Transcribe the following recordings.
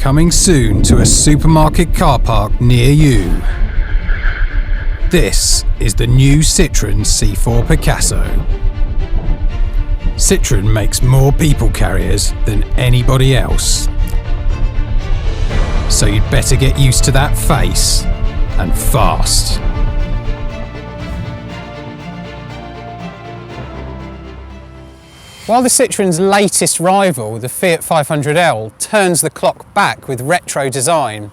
Coming soon to a supermarket car park near you. This is the new Citroen C4 Picasso. Citroen makes more people carriers than anybody else. So you'd better get used to that face, and fast. While the Citroen's latest rival, the Fiat 500L, turns the clock back with retro design,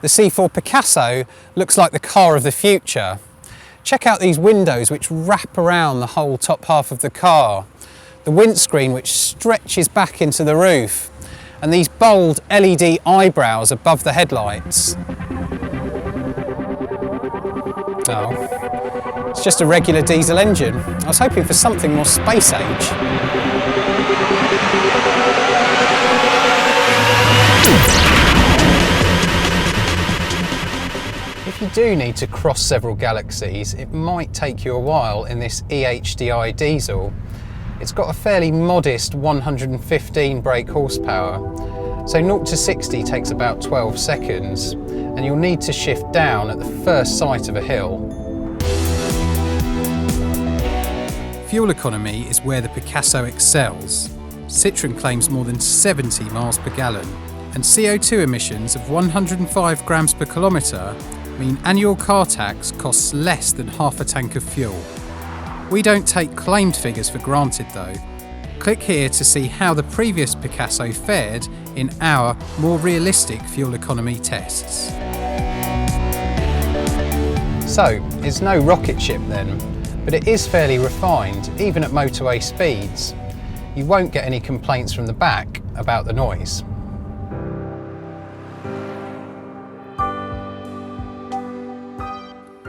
the C4 Picasso looks like the car of the future. Check out these windows which wrap around the whole top half of the car, the windscreen which stretches back into the roof, and these bold LED eyebrows above the headlights. Oh, it's just a regular diesel engine. I was hoping for something more space age. If you do need to cross several galaxies, it might take you a while in this EHDI diesel. It's got a fairly modest 115 brake horsepower, so 0 to 60 takes about 12 seconds, and you'll need to shift down at the first sight of a hill. Fuel economy is where the Picasso excels. Citroen claims more than 70 miles per gallon, and CO2 emissions of 105 grams per kilometre mean annual car tax costs less than half a tank of fuel. We don't take claimed figures for granted though. Click here to see how the previous Picasso fared in our more realistic fuel economy tests. So, it's no rocket ship then, but it is fairly refined, even at motorway speeds. You won't get any complaints from the back about the noise.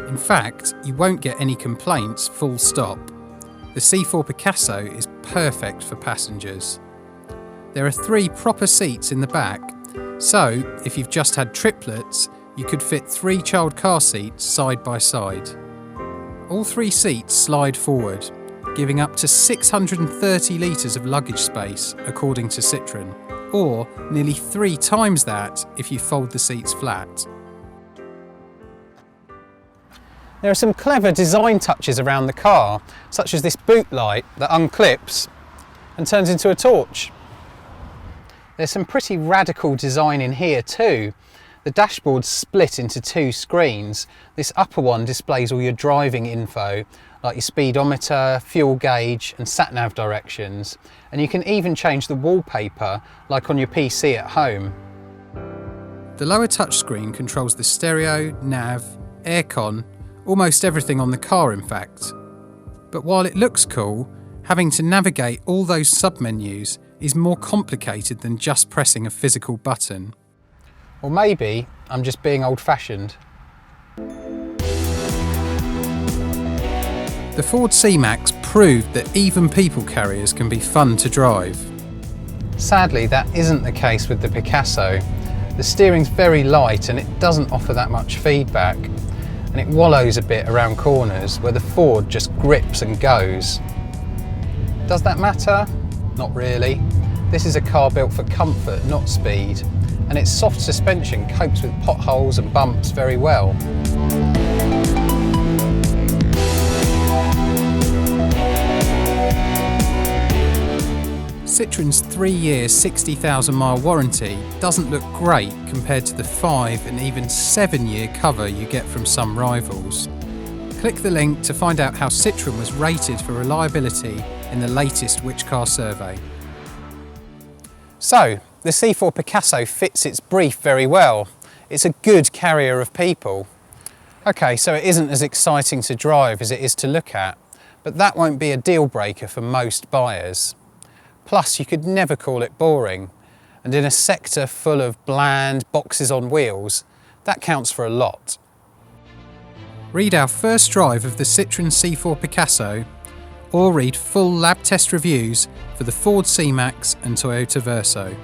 In fact, you won't get any complaints full stop. The C4 Picasso is perfect for passengers. There are 3 proper seats in the back, so if you've just had triplets, you could fit 3 child car seats side by side. All 3 seats slide forward, giving up to 630 litres of luggage space according to Citroën, or nearly 3 times that if you fold the seats flat. There are some clever design touches around the car, such as this boot light that unclips and turns into a torch. There's some pretty radical design in here too. The dashboard's split into 2 screens. This upper one displays all your driving info, like your speedometer, fuel gauge and sat-nav directions. And you can even change the wallpaper, like on your PC at home. The lower touchscreen controls the stereo, nav, aircon, almost everything on the car in fact. But while it looks cool, having to navigate all those submenus is more complicated than just pressing a physical button. Or maybe I'm just being old-fashioned. The Ford C-Max proved that even people carriers can be fun to drive. Sadly, that isn't the case with the Picasso. The steering's very light and it doesn't offer that much feedback. And it wallows a bit around corners where the Ford just grips and goes. Does that matter? Not really. This is a car built for comfort, not speed, and its soft suspension copes with potholes and bumps very well. Citroen's 3-year 60,000 mile warranty doesn't look great compared to the 5 and even 7-year cover you get from some rivals. Click the link to find out how Citroen was rated for reliability in the latest Which Car survey. So, the C4 Picasso fits its brief very well. It's a good carrier of people. Okay, so it isn't as exciting to drive as it is to look at, but that won't be a deal breaker for most buyers. Plus, you could never call it boring, and in a sector full of bland boxes on wheels, that counts for a lot. Read our first drive of the Citroen C4 Picasso, or read full lab test reviews for the Ford C-Max and Toyota Verso.